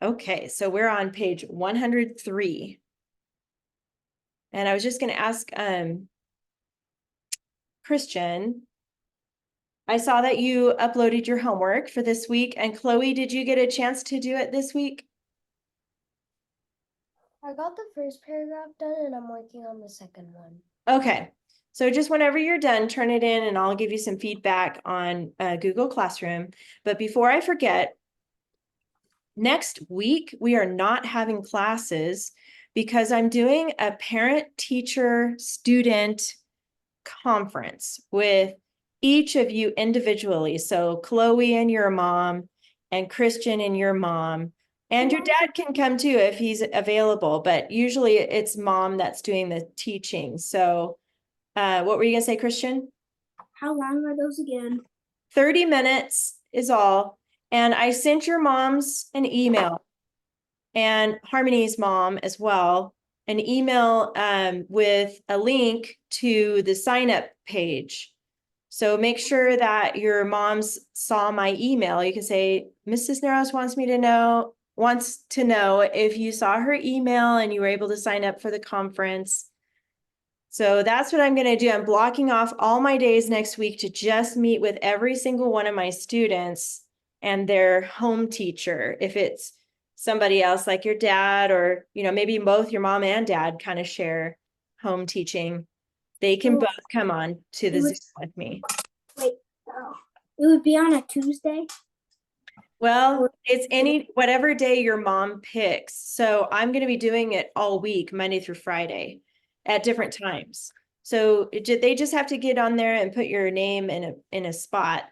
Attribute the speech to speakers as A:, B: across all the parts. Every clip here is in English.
A: Okay, so we're on page 103. And I was just going to ask Christian, I saw that you uploaded your homework for this week. And Chloe, did you get a chance to do it this week?
B: I got the first paragraph done and I'm working on the second one.
A: Okay, so just whenever you're done, turn it in and I'll give you some feedback on Google Classroom. But before I forget, next week we are not having classes because I'm doing a parent-teacher-student conference with each of you individually. So Chloe and your mom, and Christian and your mom, and your dad can come too if he's available, but usually it's mom that's doing the teaching. So what were you gonna say, Christian?
B: How long are those again?
A: 30 minutes is all. And I sent your moms an email and Harmony's mom as well, an email with a link to the sign up page. So make sure that your moms saw my email. You can say, Miss Cisneros wants to know if you saw her email and you were able to sign up for the conference. So that's what I'm going to do. I'm blocking off all my days next week to just meet with every single one of my students and their home teacher. If it's somebody else like your dad, or, maybe both your mom and dad kind of share home teaching, they can both come on to the Zoom with me.
B: Wait, it would be on a Tuesday?
A: Well, it's whatever day your mom picks. So I'm going to be doing it all week, Monday through Friday at different times. So they just have to get on there and put your name in a spot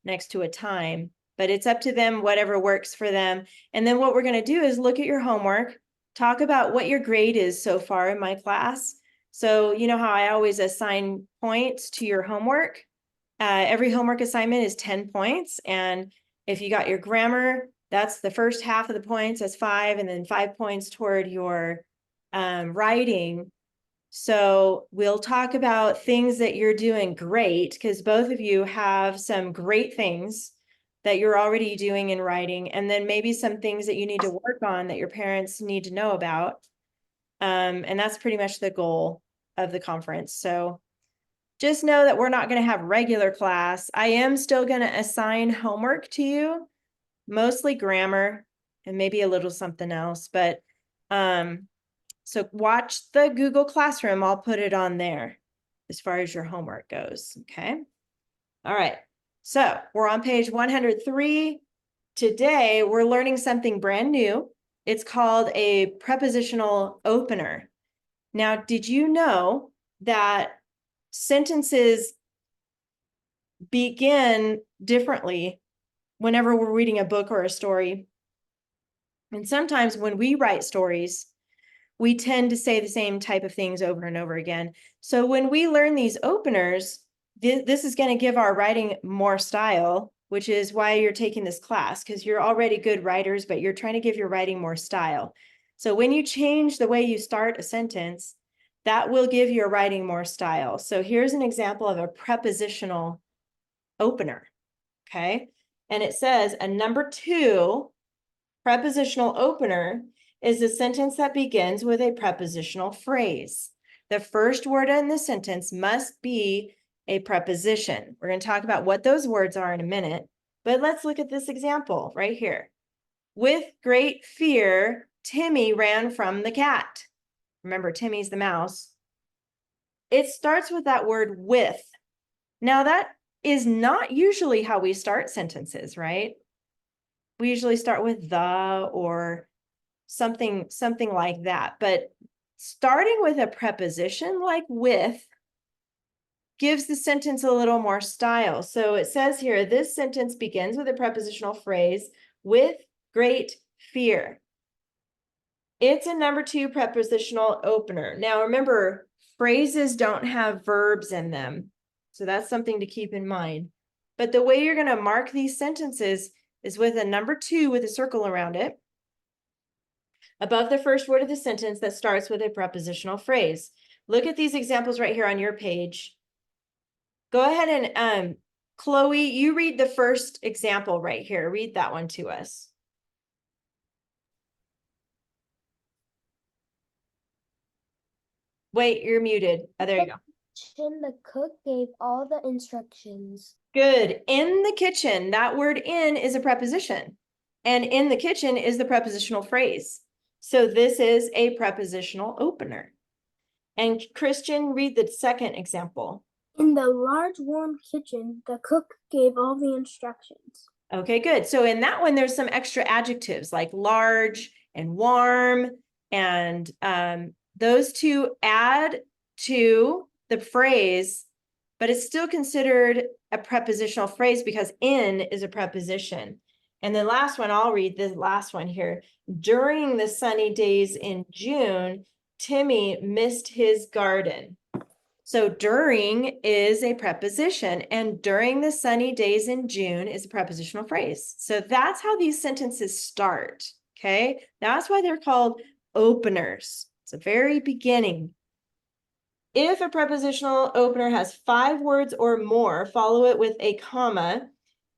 A: next to a time, but it's up to them, whatever works for them. And then what we're going to do is look at your homework, talk about what your grade is so far in my class. So you know how I always assign points to your homework? Every homework assignment is 10 points. And if you got your grammar, that's the first half of the points, that's 5, and then 5 points toward your writing. So we'll talk about things that you're doing great, because both of you have some great things that you're already doing in writing, and then maybe some things that you need to work on that your parents need to know about. And that's pretty much the goal of the conference. So just know that we're not going to have regular class. I am still going to assign homework to you, mostly grammar and maybe a little something else. But so watch the Google Classroom. I'll put it on there as far as your homework goes. Okay. All right. So we're on page 103. Today, we're learning something brand new. It's called a prepositional opener. Now, did you know that sentences begin differently whenever we're reading a book or a story? And sometimes when we write stories, we tend to say the same type of things over and over again. So when we learn these openers, this is going to give our writing more style, which is why you're taking this class, because you're already good writers, but you're trying to give your writing more style. So when you change the way you start a sentence, that will give your writing more style. So here's an example of a prepositional opener, okay? And it says a number 2 prepositional opener is a sentence that begins with a prepositional phrase. The first word in the sentence must be a preposition. We're going to talk about what those words are in a minute, but let's look at this example right here. With great fear, Timmy ran from the cat. Remember, Timmy's the mouse. It starts with that word with. Now, that is not usually how we start sentences, right? We usually start with the or something like that. But starting with a preposition like with gives the sentence a little more style. So it says here, this sentence begins with a prepositional phrase, with great fear. It's a number 2 prepositional opener. Now remember, phrases don't have verbs in them. So that's something to keep in mind. But the way you're going to mark these sentences is with a number 2 with a circle around it, above the first word of the sentence that starts with a prepositional phrase. Look at these examples right here on your page. Go ahead and Chloe, you read the first example right here. Read that one to us. Wait, you're muted. Oh, there you go.
B: The cook gave all the instructions.
A: Good. In the kitchen, that word in is a preposition. And in the kitchen is the prepositional phrase. So this is a prepositional opener. And Christian, read the second example.
B: In the large warm kitchen, the cook gave all the instructions.
A: Okay, good. So in that one, there's some extra adjectives like large and warm, and those two add to the phrase, but it's still considered a prepositional phrase because in is a preposition. And the last one, I'll read the last one here. During the sunny days in June, Timmy missed his garden. So during is a preposition, and during the sunny days in June is a prepositional phrase. So that's how these sentences start, okay? That's why they're called openers. It's the very beginning. If a prepositional opener has 5 words or more, follow it with a comma.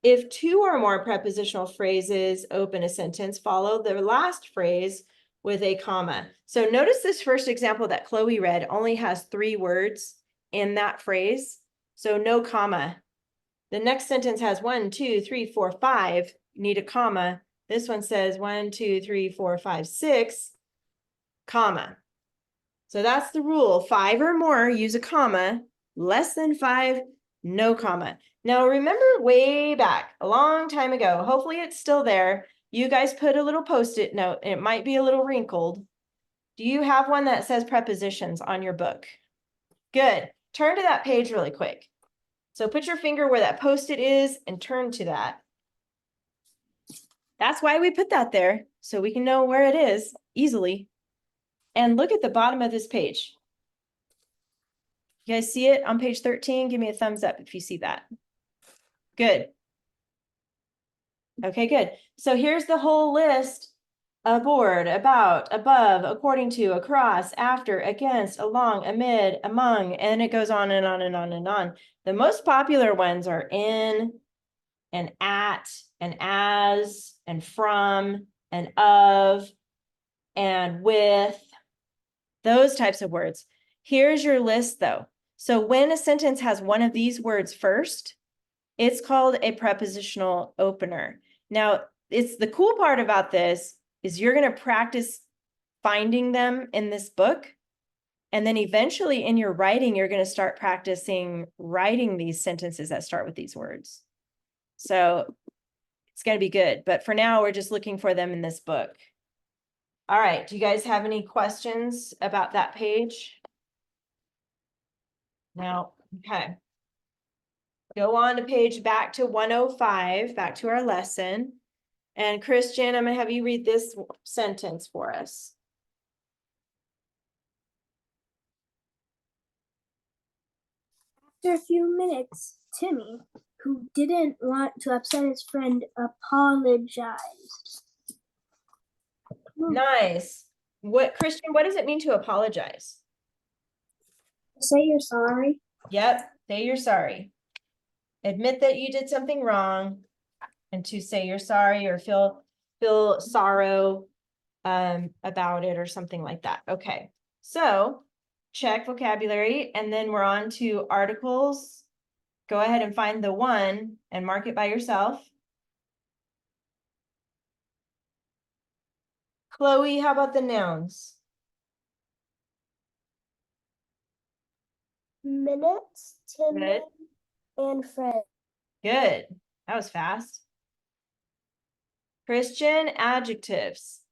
A: If 2 or more prepositional phrases open a sentence, follow the last phrase with a comma. So notice this first example that Chloe read only has 3 words in that phrase, so no comma. The next sentence has 1, 2, 3, 4, 5. You need a comma. This one says 1, 2, 3, 4, 5, 6, comma. So that's the rule. 5 or more, use a comma. Less than 5, no comma. Now remember way back, a long time ago, hopefully it's still there, you guys put a little Post-it note, and it might be a little wrinkled. Do you have one that says prepositions on your book? Good. Turn to that page really quick. So put your finger where that Post-it is and turn to that. That's why we put that there, so we can know where it is easily. And look at the bottom of this page. You guys see it on page 13? Give me a thumbs up if you see that. Good. Okay, good. So here's the whole list. Aboard, about, above, according to, across, after, against, along, amid, among, and it goes on and on and on and on. The most popular ones are in, and at, and as, and from, and of, and with, those types of words. Here's your list though. So when a sentence has one of these words first, it's called a prepositional opener. Now, it's the cool part about this is you're going to practice finding them in this book. And then eventually in your writing, you're going to start practicing writing these sentences that start with these words. So it's going to be good. But for now, we're just looking for them in this book. All right. Do you guys have any questions about that page? No. Okay. Go on to page back to 105, back to our lesson. And Christian, I'm going to have you read this sentence for us.
B: After a few minutes, Timmy, who didn't want to upset his friend, apologized.
A: Nice. Christian, what does it mean to apologize?
B: Say you're sorry.
A: Yep, say you're sorry. Admit that you did something wrong and to say you're sorry or feel sorrow about it or something like that. Okay, so check vocabulary and then we're on to articles. Go ahead and find the one and mark it by yourself. Chloe, how about the nouns?
B: Minutes, Timmy,
A: Good.
B: and Fred.
A: Good. That was fast. Christian, adjectives.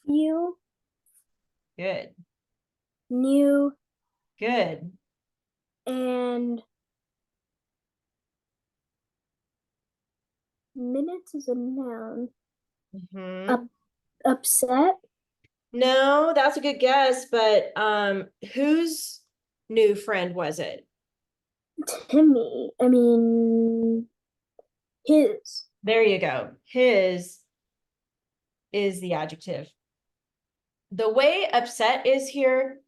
B: Few,
A: Good.
B: new,
A: Good.
B: and minutes is a noun.
A: Mhm.
B: Upset,
A: No, that's a good guess, but whose new friend was it?
B: Timmy. I mean, his.
A: There you go. His is the adjective. The way upset is here,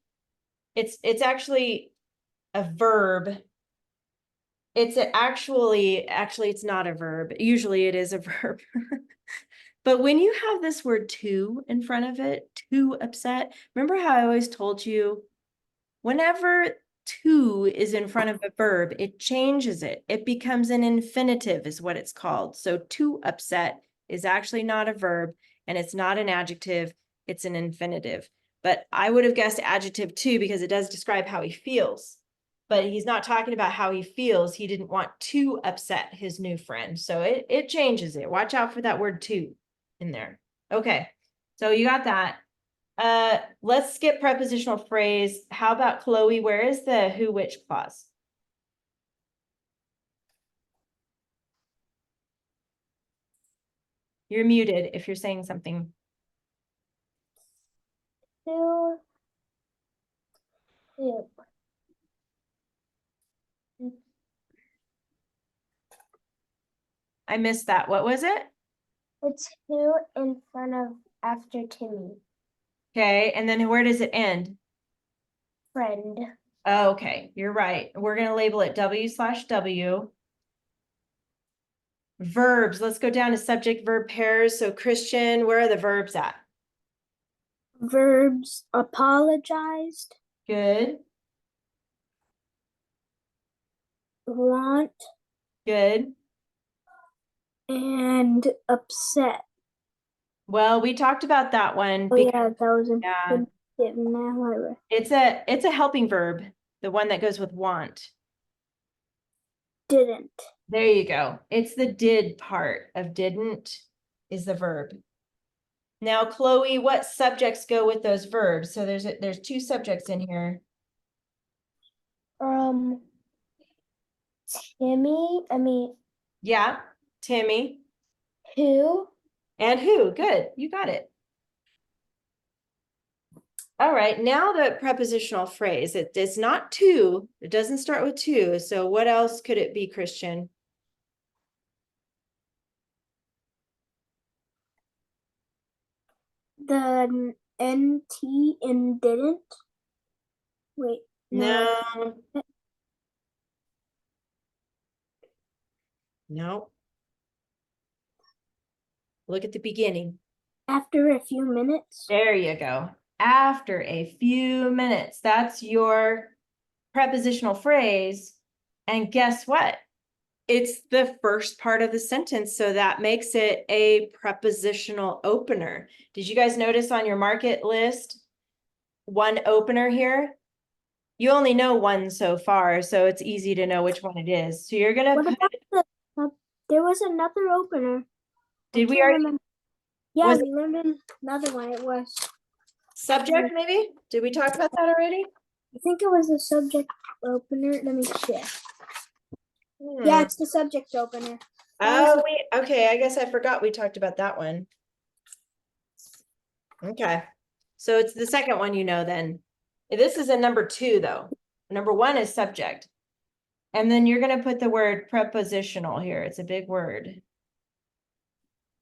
A: it's actually a verb. It's actually it's not a verb. Usually it is a verb. But when you have this word too in front of it, too upset, remember how I always told you, whenever to is in front of a verb, it changes it. It becomes an infinitive is what it's called. So too upset is actually not a verb and it's not an adjective, it's an infinitive. But I would have guessed adjective too because it does describe how he feels. But he's not talking about how he feels. He didn't want to upset his new friend. So it changes it. Watch out for that word too in there. Okay, so you got that. Let's skip prepositional phrase. How about Chloe? Where is the who, which clause? You're muted if you're saying something.
B: Who?
A: I missed that. What was it?
B: It's who in front of after Timmy.
A: Okay, and then where does it end?
B: Friend.
A: Oh, okay, you're right. We're going to label it W/W. Verbs. Let's go down to subject verb pairs. So Christian, where are the verbs at?
B: Verbs apologized,
A: Good,
B: want,
A: good.
B: and upset.
A: Well, we talked about that one.
B: Oh yeah, that was a
A: Yeah,
B: good now.
A: it's a helping verb, the one that goes with want.
B: Didn't.
A: There you go. It's the did part of didn't is the verb. Now, Chloe, what subjects go with those verbs? So there's two subjects in here.
B: Timmy,
A: Yeah, Timmy
B: who?
A: and who. Good, you got it. All right, now the prepositional phrase. It's not to, it doesn't start with to. So what else could it be, Christian?
B: The NT in didn't. Wait,
A: No, no. Look at the beginning.
B: After a few minutes.
A: There you go. After a few minutes, that's your prepositional phrase. And guess what? It's the first part of the sentence, so that makes it a prepositional opener. Did you guys notice on your market list, one opener here? You only know one so far, so it's easy to know which one it is. So you're gonna
B: What
A: put,
B: about there was another opener.
A: did we already,
B: Yeah,
A: was
B: we learned another one. It was,
A: subject maybe? Did we talk about that already?
B: I think it was the subject opener. Let me check. Yeah, it's the subject opener.
A: Oh, okay, I guess I forgot we talked about that one. Okay, so it's the second one you know then. This is a number 2 though. Number 1 is subject. And then you're gonna put the word prepositional here. It's a big word.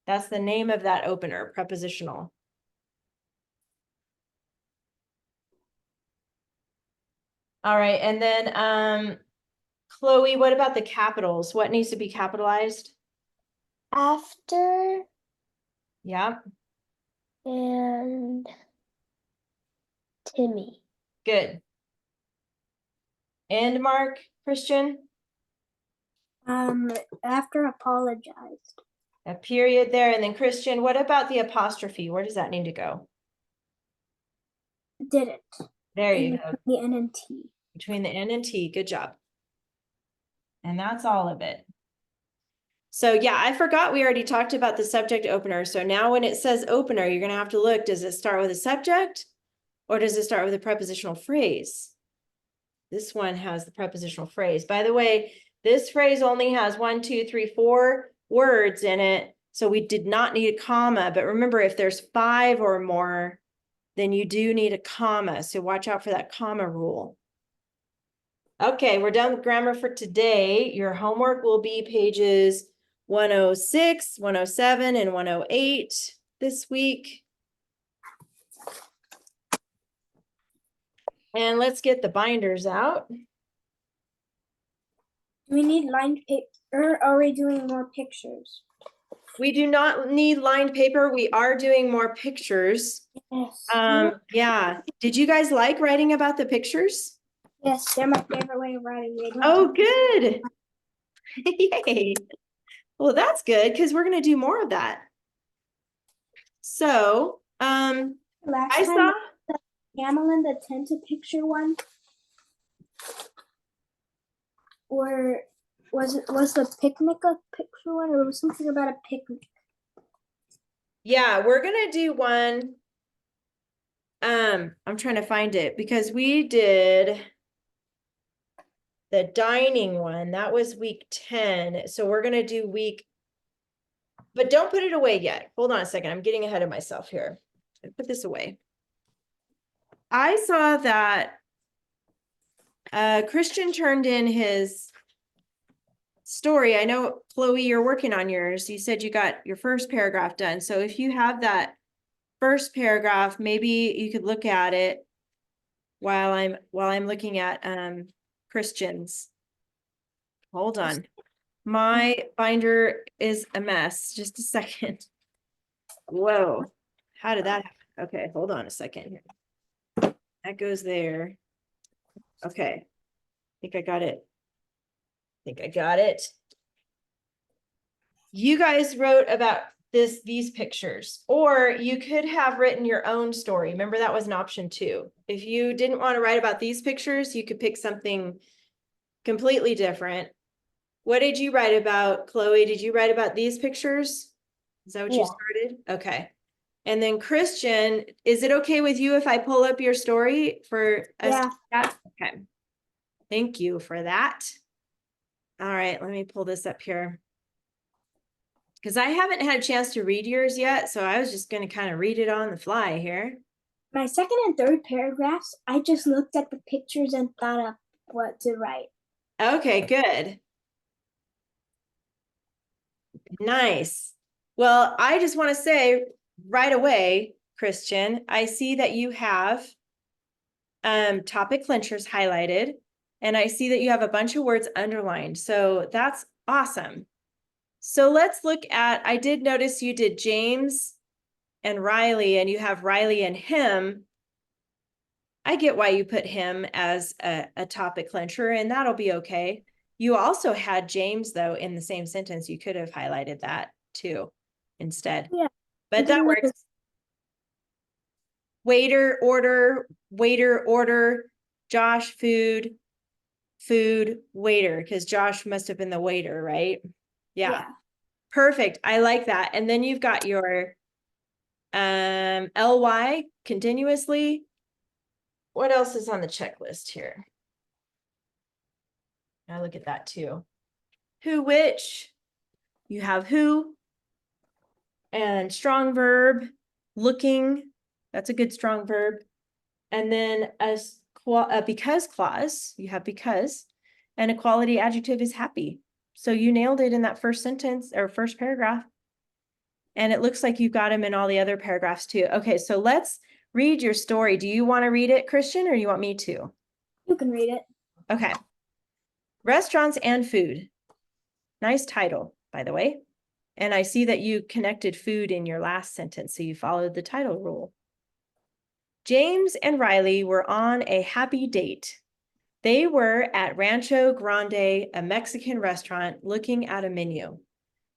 A: That's the name of that opener, prepositional. All right, and then Chloe, what about the capitals? What needs to be capitalized?
B: After
A: Yeah,
B: and Timmy.
A: good. And Mark, Christian,
B: After apologized.
A: a period there. And then Christian, what about the apostrophe? Where does that need to go?
B: Didn't.
A: There you go.
B: The N and T.
A: Between the N and T, good job. And that's all of it. So yeah, I forgot we already talked about the subject opener. So now when it says opener, you're gonna have to look, does it start with a subject or does it start with a prepositional phrase? This one has the prepositional phrase. By the way, this phrase only has 1, 2, 3, 4 words in it. So we did not need a comma, but remember if there's 5 or more, then you do need a comma. So watch out for that comma rule. Okay, we're done with grammar for today. Your homework will be pages 106, 107, and 108 this week. And let's get the binders out.
B: Do we need lined paper? Or are we doing more pictures?
A: We do not need lined paper. We are doing more pictures.
B: Yes.
A: Yeah. Did you guys like writing about the pictures?
B: Yes, they're my favorite way of writing.
A: Oh, good. Yay. Well, that's good because we're going to do more of that. So,
B: Last
A: I
B: time,
A: saw,
B: the camel in the tent a picture one, or was the picnic a picture one, or was something about a picnic?
A: yeah, we're going to do one. I'm trying to find it because we did the dining one. That was week 10. So we're going to do but don't put it away yet. Hold on a second. I'm getting ahead of myself here. Put this away. I saw that Christian turned in his story. I know, Chloe, you're working on yours. You said you got your first paragraph done. So if you have that first paragraph, maybe you could look at it while I'm looking at Christian's. Hold on. My binder is a mess. Just a second. Whoa. How did that happen? Okay, hold on a second here. That goes there. Okay. I think I got it. You guys wrote about these pictures, or you could have written your own story. Remember, that was an option too. If you didn't want to write about these pictures, you could pick something completely different. What did you write about, Chloe? Did you write about these pictures? Is that what you
B: Yeah.
A: started? Okay. And then Christian, is it okay with you if I pull up your story for us?
B: Yeah.
A: To look at? Okay. Thank you for that. All right, let me pull this up here. Because I haven't had a chance to read yours yet, so I was just going to kind of read it on the fly here.
B: My second and third paragraphs, I just looked at the pictures and thought of what to write.
A: Okay, good. Nice. Well, I just want to say right away, Christian, I see that you have topic clinchers highlighted, and I see that you have a bunch of words underlined. So that's awesome. So let's look at, I did notice you did James and Riley, and you have Riley and him. I get why you put him as a topic clincher, and that'll be okay. You also had James, though, in the same sentence. You could have highlighted that too instead.
B: Yeah.
A: But that works. Waiter, order, Josh, food, waiter, because Josh must have been the waiter, right? Yeah. Perfect. I like that. And then you've got your ly continuously. What else is on the checklist here? I look at that too. Who, which, you have who, and strong verb, looking, that's a good strong verb. And then a because clause, you have because, and a quality adjective is happy. So you nailed it in that first sentence or first paragraph. And it looks like you've got them in all the other paragraphs too. Okay, so let's read your story. Do you want to read it, Christian, or you want me to?
B: You can read it.
A: Okay. Restaurants and food. Nice title, by the way. And I see that you connected food in your last sentence, so you followed the title rule. James and Riley were on a happy date. They were at Rancho Grande, a Mexican restaurant, looking at a menu.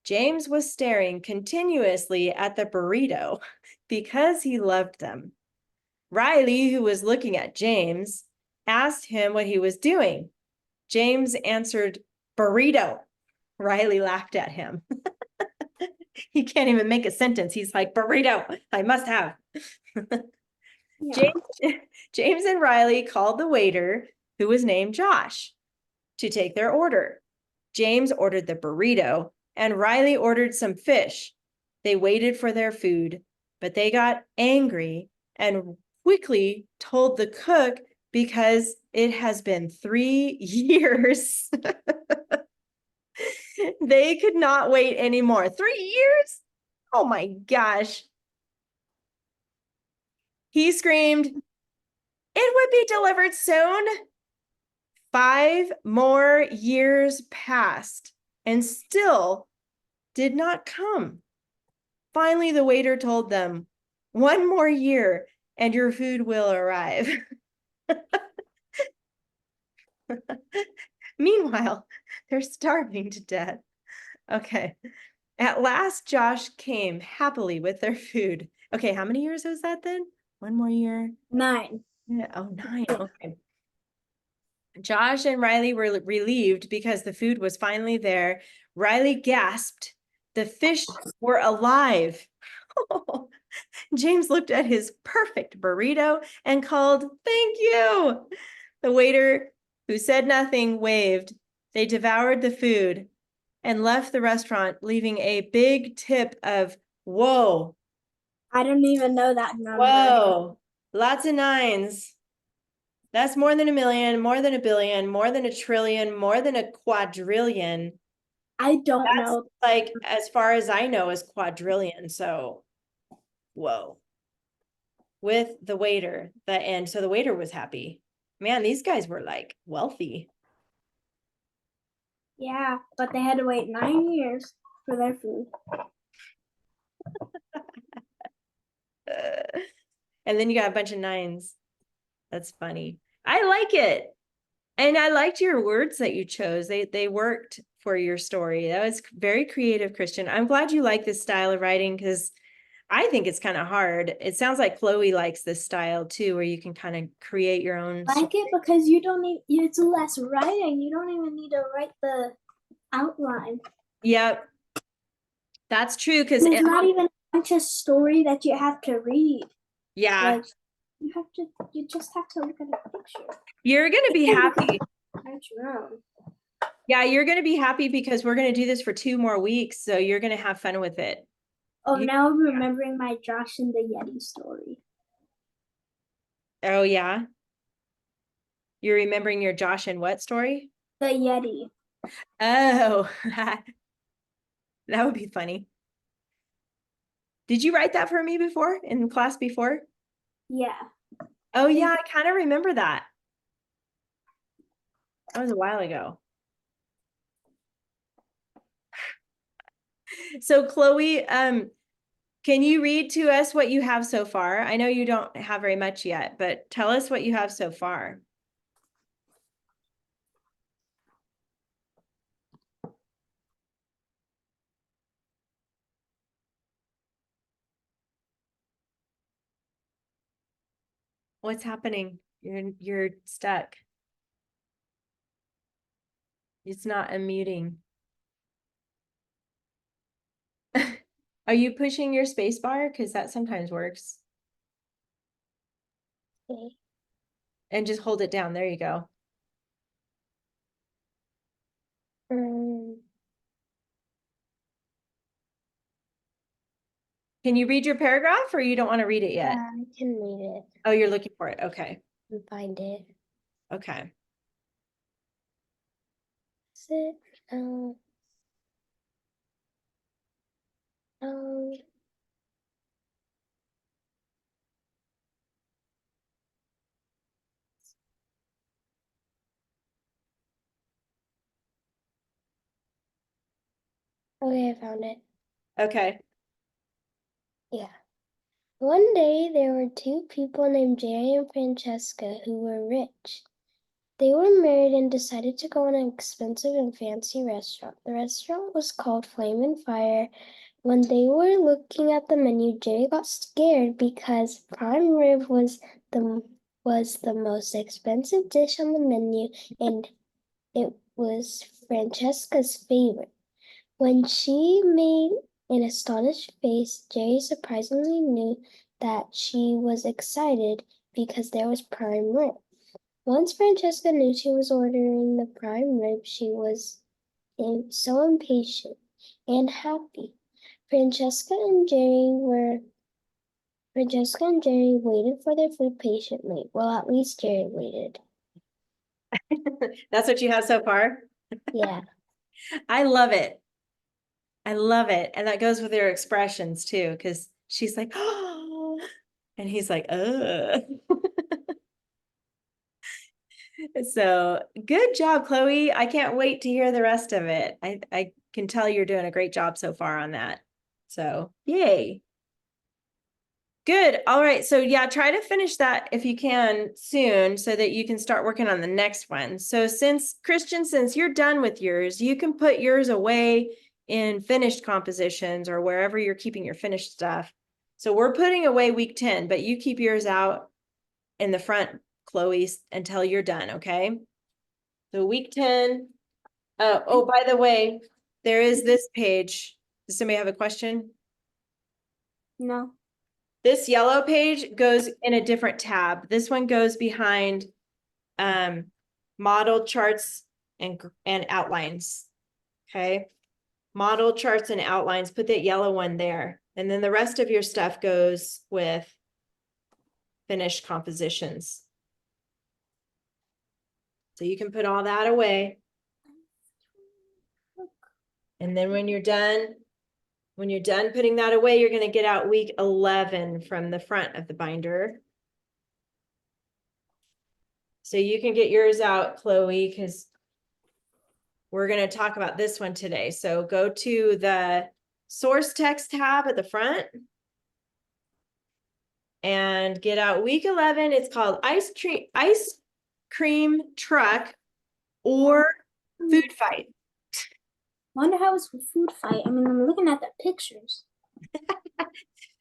A: James was staring continuously at the burrito because he loved them. Riley, who was looking at James, asked him what he was doing. James answered, burrito. Riley laughed at him. He can't even make a sentence. He's like, burrito, I must have.
B: Yeah.
A: James and Riley called the waiter, who was named Josh, to take their order. James ordered the burrito, and Riley ordered some fish. They waited for their food, but they got angry and quickly told the cook because it has been 3 years. They could not wait anymore. 3 years? Oh my gosh. He screamed, it would be delivered soon. 5 more years passed and still did not come. Finally, the waiter told them, 1 more year and your food will arrive. Meanwhile, they're starving to death. Okay. At last, Josh came happily with their food. Okay, how many years was that then? 1 more year?
B: 9.
A: Yeah, oh, 9. Okay. Josh and Riley were relieved because the food was finally there. Riley gasped, the fish were alive. James looked at his perfect burrito and called, "Thank you." The waiter, who said nothing, waved. They devoured the food and left the restaurant, leaving a big tip of, whoa,
B: I don't even know that number.
A: whoa, lots of nines. That's more than a million, more than a billion, more than a trillion, more than a quadrillion.
B: I don't
A: That's
B: know.
A: like, as far as I know, is quadrillion. So, whoa. With the waiter, and so the waiter was happy. Man, these guys were like wealthy.
B: Yeah, but they had to wait 9 years for their food.
A: And then you got a bunch of nines. That's funny. I like it. And I liked your words that you chose. They worked for your story. That was very creative, Christian. I'm glad you like this style of writing because I think it's kind of hard. It sounds like Chloe likes this style too, where you can kind of create your own.
B: I like it because you don't need, it's less writing. You don't even need to write the outline.
A: Yep. That's true because
B: It's not even a bunch of story that you have to read.
A: yeah,
B: Like you just have to look at a picture.
A: you're gonna be happy.
B: That's wrong.
A: Yeah, you're gonna be happy because we're gonna do this for 2 more weeks, so you're gonna have fun with it.
B: Oh,
A: You-
B: now I'm remembering my Josh and the Yeti story.
A: Oh yeah, you're remembering your Josh and what story?
B: The Yeti.
A: Oh, that would be funny. Did you write that for me before in class before?
B: Yeah.
A: Oh yeah, I kind of remember that. That was a while ago. So Chloe, can you read to us what you have so far? I know you don't have very much yet, but tell us what you have so far. What's happening? You're stuck. It's not unmuting. Are you pushing your space bar? Because that sometimes works.
B: Okay.
A: And just hold it down. There you go. Can you read your paragraph or you don't want to read it yet?
B: I can read it
A: Oh, you're looking for it. Okay.
B: and find it.
A: Okay.
B: Sit. Um. Um. Okay, I found it.
A: Okay.
B: Yeah. One day there were two people named Jerry and Francesca who were rich. They were married and decided to go in an expensive and fancy restaurant. The restaurant was called Flame and Fire. When they were looking at the menu, Jerry got scared because prime rib was the most expensive dish on the menu, and it was Francesca's favorite. When she made an astonished face, Jerry surprisingly knew that she was excited because there was prime rib. Once Francesca knew she was ordering the prime rib, she was so impatient and happy. Francesca and Jerry waited for their food patiently. Well, at least Jerry waited.
A: That's what you have so far?
B: Yeah.
A: I love it. I love it. And that goes with your expressions too, because she's like, oh, and he's like, So good job, Chloe. I can't wait to hear the rest of it. I can tell you're doing a great job so far on that. So, yay. Good. All right. So yeah, try to finish that if you can soon so that you can start working on the next one. So since Christian, since you're done with yours, you can put yours away in finished compositions or wherever you're keeping your finished stuff. So we're putting away week 10, but you keep yours out in the front, Chloe, until you're done. Okay. So week 10. Oh, by the way, there is this page. Does somebody have a question?
B: No.
A: This yellow page goes in a different tab. This one goes behind model charts and outlines. Okay. Model charts and outlines, put that yellow one there. And then the rest of your stuff goes with finished compositions. So you can put all that away. And then when you're done putting that away, you're going to get out week 11 from the front of the binder. So you can get yours out, Chloe, because we're going to talk about this one today. So go to the source text tab at the front and get out week 11. It's called ice cream truck or food fight.
B: Wonder how it's a food fight. I mean, I'm looking at the pictures.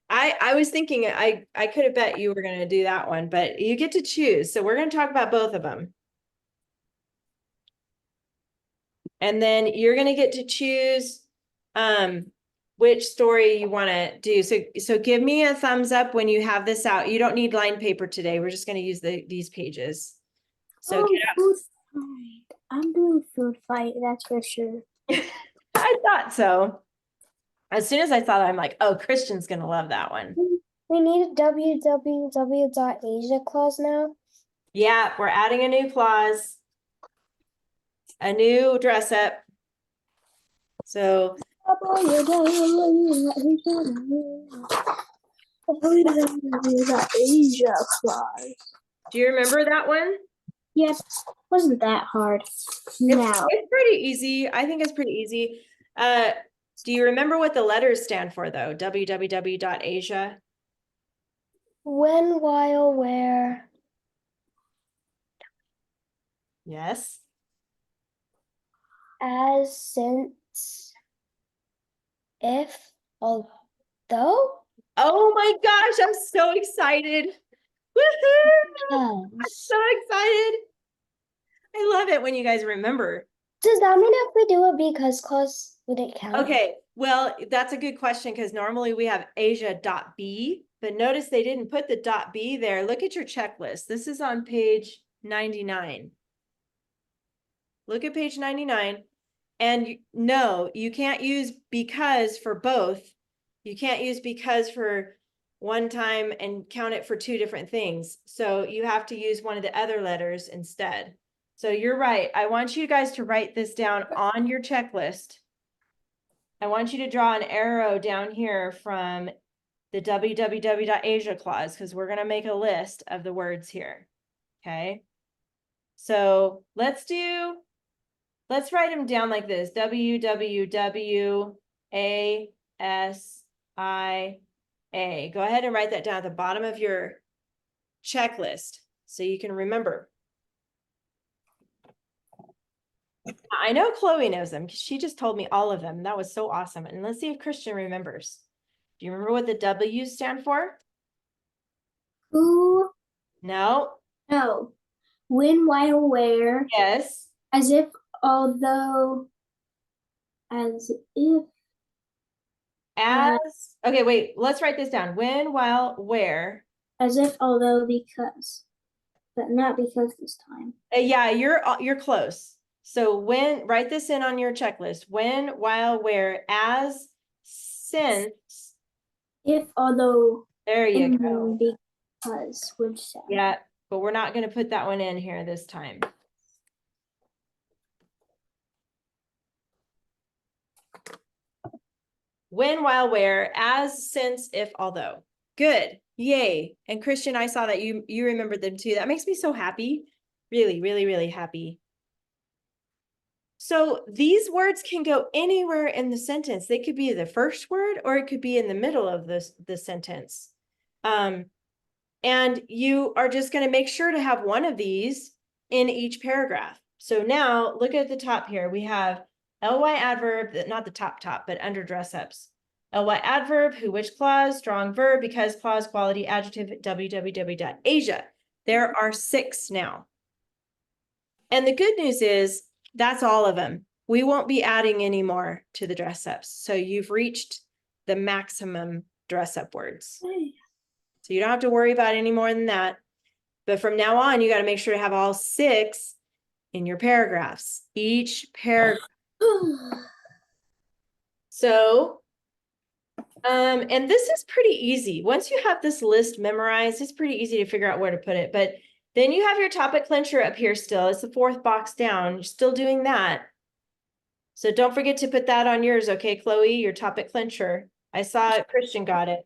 A: I was thinking I could have bet you were going to do that one, but you get to choose. So we're going to talk about both of them. And then you're going to get to choose which story you want to do. So give me a thumbs up when you have this out. You don't need line paper today. We're just going to use these pages. So get out.
B: Food fight. I'm doing food fight, that's for sure.
A: I thought so. As soon as I saw that, I'm like, oh, Christian's going to love that one.
B: We need a www.asia clause now.
A: Yeah, we're adding a new clause, a new dress up. So
B: Asia clause.
A: do you remember that one?
B: Yes, wasn't that hard. Now,
A: It's pretty easy. I think it's pretty easy. Do you remember what the letters stand for though? www.asia.
B: when, while, where,
A: Yes.
B: as, since, if, although.
A: Oh my gosh, I'm so excited. Woohoo! I'm so excited. I love it when you guys remember.
B: Does that mean if we do a because clause, would it count?
A: Okay, well, that's a good question because normally we have Asia.b, but notice they didn't put the .b there. Look at your checklist. This is on page 99. Look at page 99. And no, you can't use because for both. You can't use because for one time and count it for two different things. So you have to use one of the other letters instead. So you're right. I want you guys to write this down on your checklist. I want you to draw an arrow down here from the www.asia clause because we're going to make a list of the words here. Okay. So let's write them down like this. WWWASIA. Go ahead and write that down at the bottom of your checklist so you can remember. I know Chloe knows them because she just told me all of them. That was so awesome. And let's see if Christian remembers. Do you remember what the W's stand for?
B: Who?
A: No.
B: No. When, while, where.
A: Yes.
B: As if, although. As if.
A: As. Okay, wait. Let's write this down. When, while, where.
B: As if, although, because. But not because this time.
A: Yeah, you're close. So when, write this in on your checklist. When, while, where, as, since.
B: If, although.
A: There you go.
B: Because would sound.
A: Yeah, but we're not going to put that one in here this time. When, while, where, as, since, if, although. Good. Yay. And Christian, I saw that you remembered them too. That makes me so happy. Really, really, really happy. So these words can go anywhere in the sentence. They could be the first word or it could be in the middle of the sentence. And you are just going to make sure to have one of these in each paragraph. So now look at the top here. We have ly adverb, not the top, but under dress ups. Ly adverb, who, which clause, strong verb, because clause, quality, adjective, www. Asia. There are 6 now. And the good news is that's all of them. We won't be adding any more to the dress ups. So you've reached the maximum dress up words. So you don't have to worry about any more than that. But from now on, you got to make sure to have all 6 in your paragraphs, each paragraph. So, and this is pretty easy. Once you have this list memorized, it's pretty easy to figure out where to put it. But then you have your topic clincher up here still. It's the 4th box down. You're still doing that. So don't forget to put that on yours, okay, Chloe, your topic clincher. I saw it, Christian got it.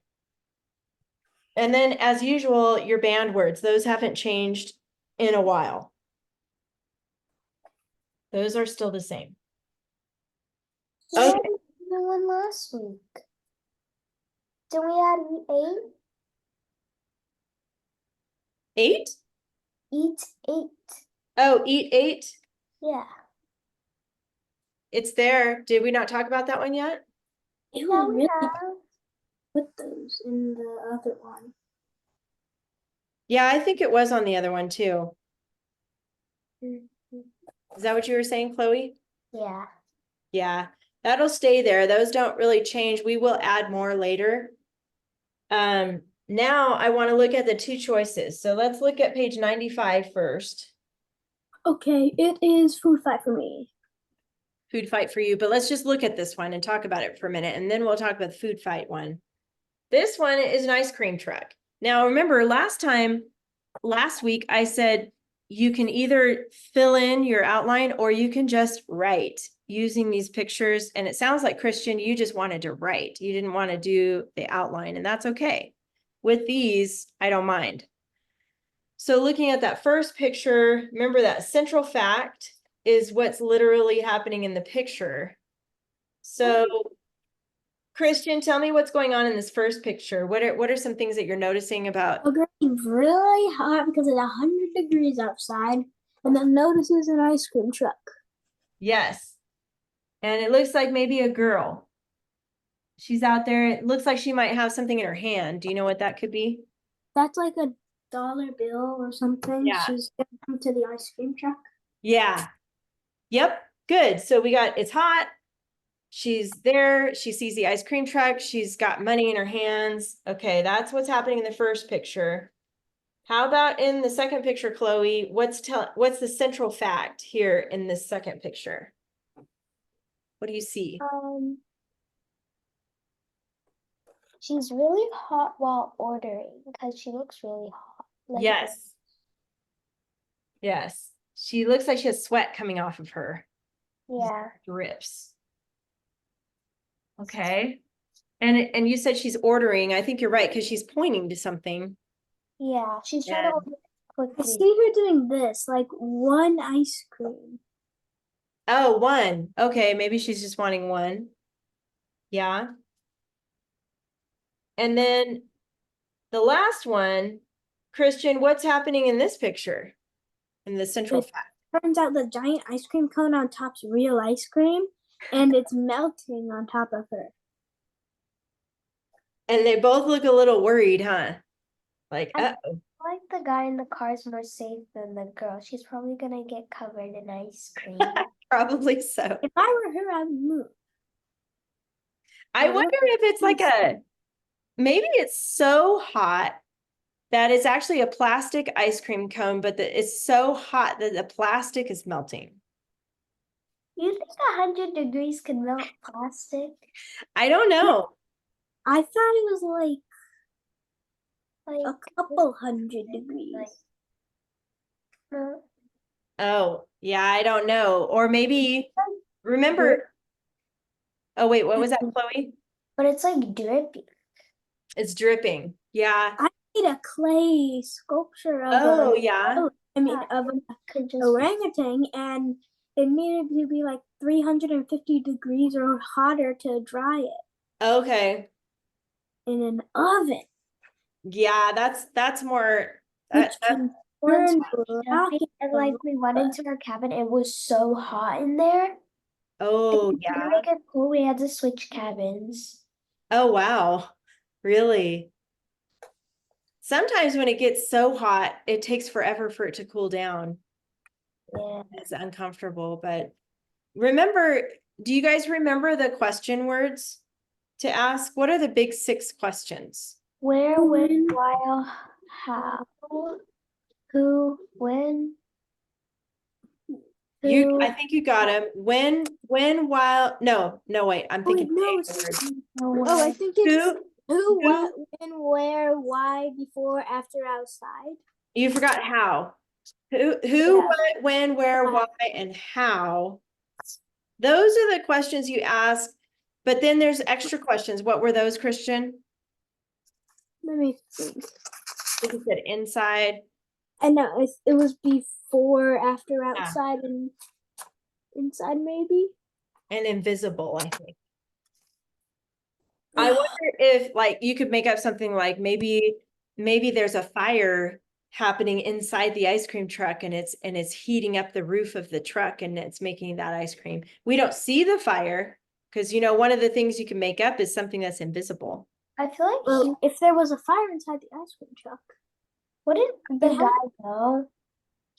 A: And then as usual, your banned words, those haven't changed in a while. Those are still the same.
B: Yeah,
A: Okay.
B: the one last week. Did we add 8?
A: 8?
B: Eat 8.
A: Oh, eat 8.
B: Yeah.
A: It's there. Did we not talk about that one yet?
B: It was really put those in the other one.
A: Yeah, I think it was on the other one too. Is that what you were saying, Chloe?
B: Yeah.
A: Yeah, that'll stay there. Those don't really change. We will add more later. Now I want to look at the 2 choices. So let's look at page 95 first.
B: Okay, it is food fight for me.
A: Food fight for you, but let's just look at this one and talk about it for a minute, and then we'll talk about the food fight one. This one is an ice cream truck. Now, remember last week, I said you can either fill in your outline or you can just write using these pictures. And it sounds like, Christian, you just wanted to write. You didn't want to do the outline, and that's okay. With these, I don't mind. So looking at that first picture, remember that central fact is what's literally happening in the picture. So Christian, tell me what's going on in this first picture. What are some things that you're noticing about?
B: We're getting really hot because it's 100 degrees outside, and then notices an ice cream truck.
A: Yes. And it looks like maybe a girl. She's out there. It looks like she might have something in her hand. Do you know what that could be?
B: That's like a dollar bill or something.
A: Yeah.
B: She's going to the ice cream truck.
A: Yeah. Yep. Good. So we got, it's hot. She's there. She sees the ice cream truck. She's got money in her hands. Okay, that's what's happening in the first picture. How about in the second picture, Chloe? What's the central fact here in this second picture? What do you see?
B: She's really hot while ordering because she looks really hot. Like
A: Yes. Yes. She looks like she has sweat coming off of her.
B: Yeah.
A: Drips. Okay. And you said she's ordering. I think you're right, because she's pointing to something.
B: Yeah, she's trying to order quickly. I see her doing this, like 1 ice cream.
A: Oh, 1. Okay, maybe she's just wanting 1. Yeah. And then the last one, Christian, what's happening in this picture? In the central fact.
B: Turns out the giant ice cream cone on top's real ice cream, and it's melting on top of her.
A: And they both look a little worried, huh? Like,
B: I like the guy in the car is more safe than the girl. She's probably gonna get covered in ice cream.
A: probably so.
B: If I were her, I would move.
A: I wonder if it's like maybe it's so hot that it's actually a plastic ice cream cone, but it's so hot that the plastic is melting.
B: You think 100 degrees can melt plastic?
A: I don't know.
B: I thought it was like a couple hundred degrees.
A: Oh, yeah, I don't know. Or maybe, remember, oh wait, what was that, Chloe?
B: But it's like dripping.
A: It's dripping. Yeah.
B: I made a clay sculpture of
A: Oh, yeah.
B: of an orangutan, and
C: it needed to be like 350 degrees or hotter to dry it
A: Okay.
C: in an oven,
A: Yeah, that's more
C: which
A: that,
C: can
B: Once
C: turn
B: we were
C: rocket.
B: camping and like we went into our cabin, it was so hot in there.
A: oh
B: To
A: yeah.
B: make it cool, we had to switch cabins.
A: Oh wow. Really? Sometimes when it gets so hot, it takes forever for it to cool down.
B: Yeah.
A: It's uncomfortable, but remember, do you guys remember the question words to ask? What are the big 6 questions?
B: Where, when, while, how, who, when,
A: I
B: who.
A: think you got them. When, while, no, wait, I'm thinking
C: no,
A: big words.
C: oh, I think it's
A: Who,
C: who, what,
A: who,
C: when, where, why, before, after, outside.
A: you forgot how. Who,
B: Yeah.
A: what, when, where, why, and how. Those are the questions you ask, but then there's extra questions. What were those, Christian?
C: Let me think.
A: I think you said inside.
C: And it was before, after,
A: Yeah.
C: outside, and inside maybe.
A: And invisible, I think. I wonder if like you could make up something like maybe there's a fire happening inside the ice cream truck and it's heating up the roof of the truck and it's making that ice cream. We don't see the fire because one of the things you can make up is something that's invisible.
B: I feel like
C: Well, if there was a fire inside the ice cream truck,
B: wouldn't the
C: had-
B: guy know?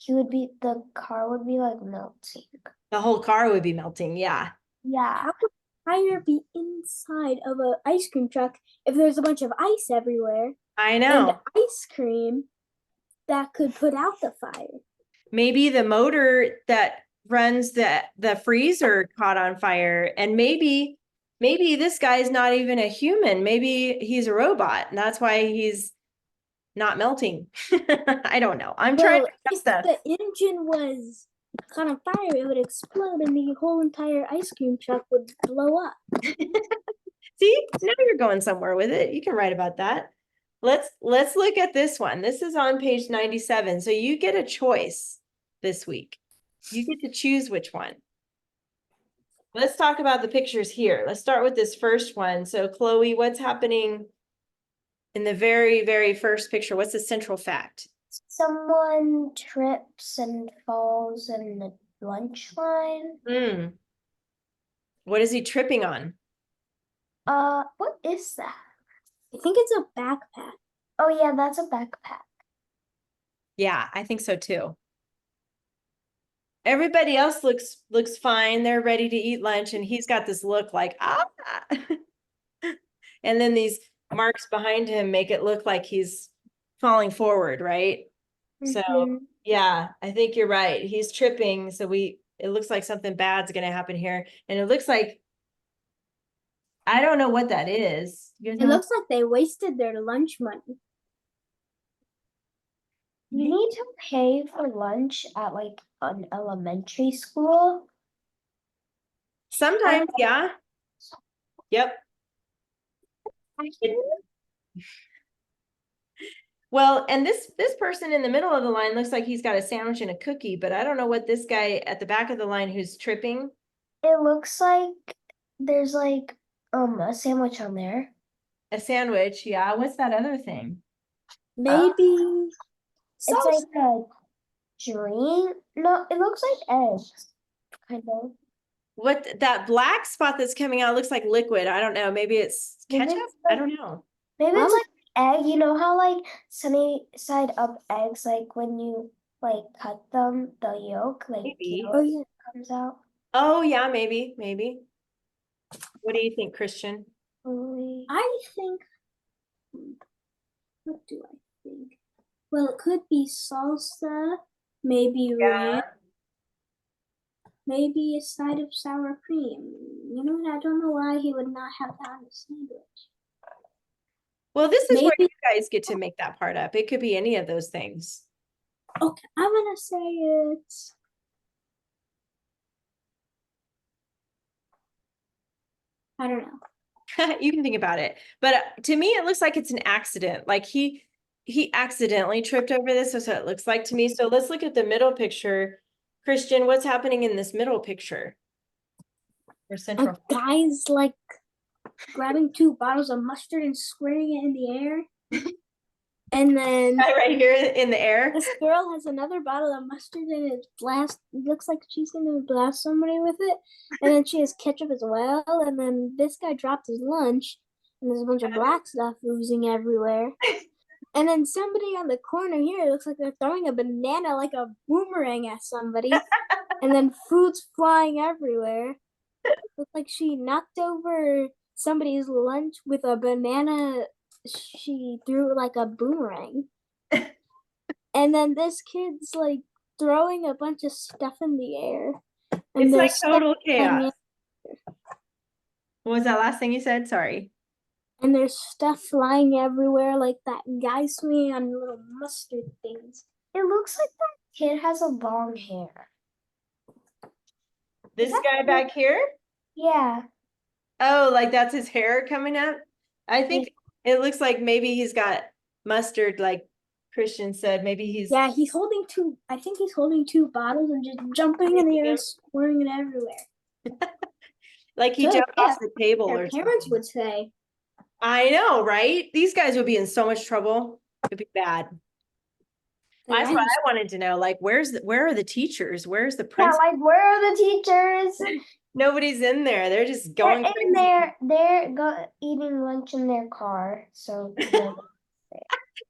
B: The car would be like melting.
A: The whole car would be melting. Yeah.
B: Yeah.
C: how could fire be inside of an ice cream truck if there's a bunch of ice everywhere
A: I
C: and
A: know.
C: ice cream that could put out the fire?
A: Maybe the motor that runs the freezer caught on fire and maybe this guy's not even a human. Maybe he's a robot and that's why he's not melting. I don't know. I'm trying
C: Well,
A: to guess
C: if
A: that.
C: the engine was caught on fire, it would explode and the whole entire ice cream truck would blow up.
A: See, now you're going somewhere with it. You can write about that. Let's look at this one. This is on page 97. So you get a choice this week. You get to choose which one. Let's talk about the pictures here. Let's start with this first one. So Chloe, what's happening in the very, very first picture? What's the central fact?
B: Someone trips and falls in the lunch line.
A: What is he tripping on?
B: What is that?
C: I think it's a backpack.
B: Oh yeah, that's a backpack.
A: Yeah, I think so too. Everybody else looks fine. They're ready to eat lunch and he's got this look like, ah. And then these marks behind him make it look like he's falling forward, right? So yeah, I think you're right. He's tripping. So it looks like something bad's gonna happen here. And it looks like, I don't know what that is. You guys
C: It
A: know?
C: looks like they wasted their lunch money.
B: You need to pay for lunch at like an elementary school.
A: Sometimes, yeah. Yep. Well, and this person in the middle of the line looks like he's got a sandwich and a cookie, but I don't know what this guy at the back of the line who's tripping.
B: It looks like there's like a sandwich on there.
A: A sandwich, yeah. What's that other thing?
C: Maybe
B: It's like a drink. No, it looks like eggs, kind of.
A: What that black spot that's coming out looks like liquid. I don't know. Maybe it's
B: Maybe
A: ketchup.
B: it's
A: I
B: like-
A: don't know.
B: Maybe it's like egg. You know how like sunny side up eggs, like when you like cut them, the yolk, like
A: Maybe.
B: comes out.
A: Oh yeah, maybe. What do you think, Christian?
C: I think, what do I think? Well, it could be salsa, maybe ranch, maybe a side of sour cream. You know what? I don't know why he would not have that on the sandwich.
A: Well, this is where
C: Maybe-
A: you guys get to make that part up. It could be any of those things.
C: Okay, I'm gonna say it's I don't know.
A: You can think about it. But to me, it looks like it's an accident. Like he accidentally tripped over this. So it looks like to me. So let's look at the middle picture. Christian, what's happening in this middle picture? Or
C: A
A: central?
C: guy's like grabbing 2 bottles of mustard and squirting it in the air. And then
A: Right here in the air.
C: this girl has another bottle of mustard and it looks like she's gonna blast somebody with it. And then she has ketchup as well. And then this guy dropped his lunch and there's a bunch of black stuff oozing everywhere. And then somebody on the corner here, it looks like they're throwing a banana like a boomerang at somebody. And then food's flying everywhere. Looks like she knocked over somebody's lunch with a banana she threw like a boomerang. And then this kid's like throwing a bunch of stuff in the air. And
A: It's like
C: there's stuff
A: total
C: flying
A: chaos. What was that last thing you said? Sorry.
C: And there's stuff flying everywhere, like that guy swinging on little mustard things.
B: It looks like that kid has a long hair.
A: This
B: that
A: guy back here?
B: Yeah.
A: Oh, like that's his hair coming up? I think it looks like maybe he's got mustard, like Christian said. Maybe he's
C: Yeah, he's holding 2. I think he's holding 2 bottles and just jumping in the air, squirting it everywhere.
A: like he
C: So,
A: jumped
C: yeah,
A: off the table
C: Their
A: or
C: parents
A: something.
C: would say.
A: I know, right? These guys would be in so much trouble. It'd be bad. That's what I wanted to know. Like, where are the teachers? Where's the
B: Yeah,
A: principal?
B: like where are the teachers?
A: Nobody's in there. They're just
B: They're
A: going
B: in
A: crazy.
B: there. They're eating lunch in their car. So.
A: They're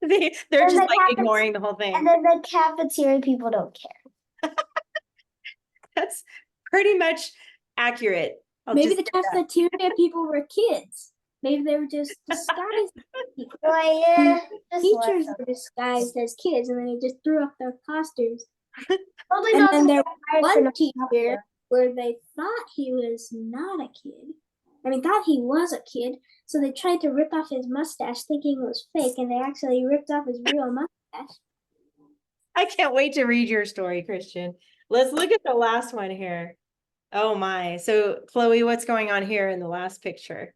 B: And
A: just
B: the
A: like
B: cafet-
A: ignoring the whole thing.
B: And then the cafeteria people don't care.
A: That's pretty much accurate.
C: Maybe the cafeteria people were kids. Maybe they were just disguised.
B: Oh yeah.
C: Teachers were disguised as kids, and then they just threw off their costumes.
B: Probably
C: And
B: not
C: then there
B: the
C: was one teacher where they thought he was not a kid. I mean, thought he was a kid, so they tried to rip off his mustache thinking it was fake, and they actually ripped off his real mustache.
A: I can't wait to read your story, Christian. Let's look at the last one here. Oh my. So Chloe, what's going on here in the last picture?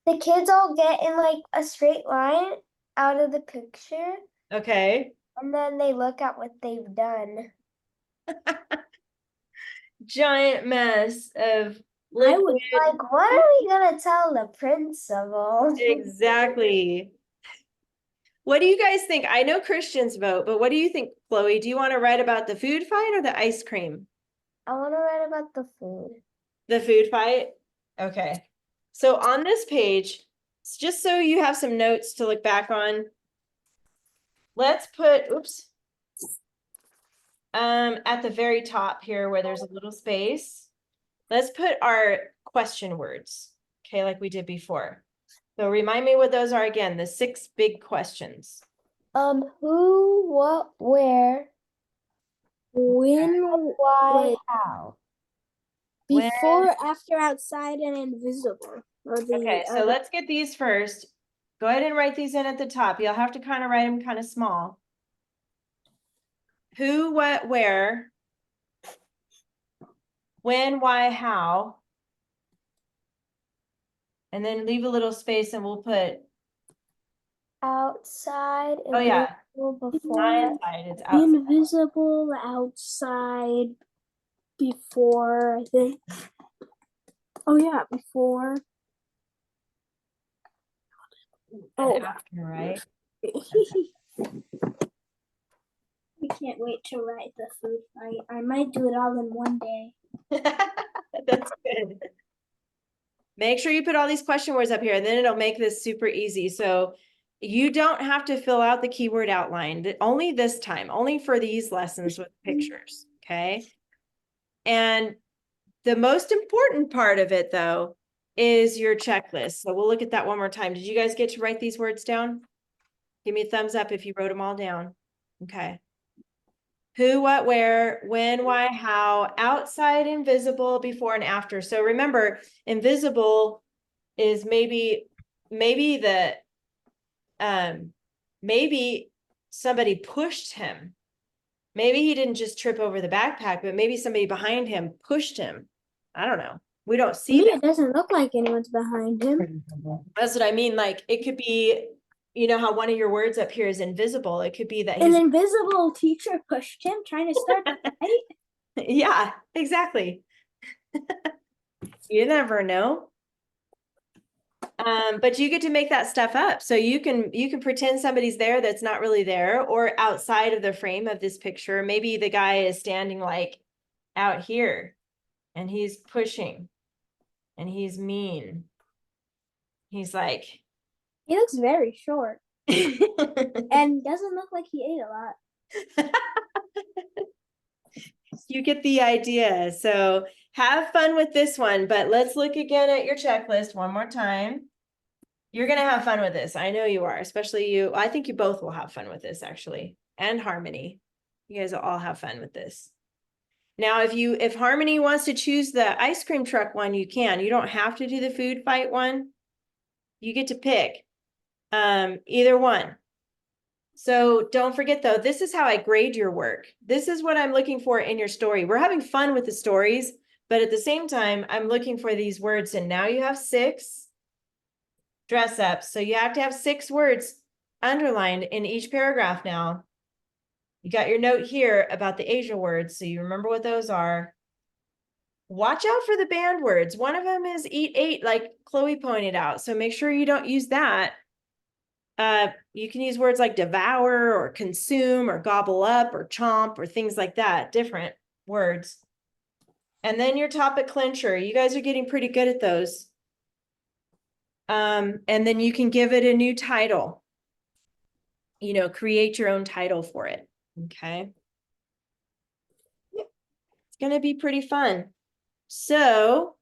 B: The kids all get in like a straight line out of the picture,
A: Okay.
B: and then they look at what they've done.
A: Giant mess of
C: I would
A: liquid.
B: Like, what are we gonna tell the principal?
A: Exactly. What do you guys think? I know Christian's vote, but what do you think, Chloe? Do you want to write about the food fight or the ice cream?
B: I want to write about the food.
A: The food fight? Okay. So on this page, just so you have some notes to look back on, let's put, oops, at the very top here where there's a little space, let's put our question words, okay, like we did before. So remind me what those are again, the 6 big questions.
B: Who, what, where,
C: when,
B: why,
C: wait,
B: how.
C: before, after, outside, and invisible.
A: Okay, so let's get these first. Go ahead and write these in at the top. You'll have to kind of write them kind of small. Who, what, where, when, why, how. And then leave a little space and we'll put,
B: Outside.
A: oh yeah,
B: Before.
A: not inside, it's outside.
C: invisible, outside, before, I think. Oh yeah, before.
A: And after, right?
C: I can't wait to write the food fight. I might do it all in one day.
A: That's good. Make sure you put all these question words up here, and then it'll make this super easy. So you don't have to fill out the keyword outline, only this time, only for these lessons with pictures, okay? And the most important part of it, though, is your checklist. So we'll look at that one more time. Did you guys get to write these words down? Give me a thumbs up if you wrote them all down. Okay. Who, what, where, when, why, how, outside, invisible, before and after. So remember, invisible is maybe somebody pushed him. Maybe he didn't just trip over the backpack, but maybe somebody behind him pushed him. I don't know. We don't see that.
C: It doesn't look like anyone's behind him.
A: That's what I mean. Like it could be, you know how one of your words up here is invisible. It could be that
C: An
A: he's,
C: invisible teacher pushed him, trying to start the fight.
A: yeah, exactly. You never know. But you get to make that stuff up. So you can pretend somebody's there that's not really there, or outside of the frame of this picture. Maybe the guy is standing like out here and he's pushing and he's mean. He's like,
C: He looks very short and doesn't look like he ate a lot.
A: you get the idea. So have fun with this one, but let's look again at your checklist one more time. You're going to have fun with this. I know you are, especially you. I think you both will have fun with this, actually, and Harmony. You guys will all have fun with this. Now, if Harmony wants to choose the ice cream truck one, you can. You don't have to do the food fight one. You get to pick either one. So don't forget, though, this is how I grade your work. This is what I'm looking for in your story. We're having fun with the stories, but at the same time, I'm looking for these words. And now you have 6 dress ups. So you have to have 6 words underlined in each paragraph now. You got your note here about the Asia words, so you remember what those are. Watch out for the banned words. One of them is eat 8, like Chloe pointed out. So make sure you don't use that. You can use words like devour or consume or gobble up or chomp or things like that, different words. And then your topic clincher. You guys are getting pretty good at those. And then you can give it a new title. You know, create your own title for it. Okay. It's going to be pretty fun. So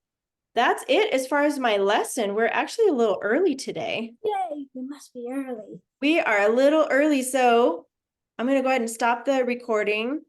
A: that's it as far as my lesson. We're actually a little early today.
C: Yay, we must be early.
A: We are a little early, so I'm going to go ahead and stop the recording.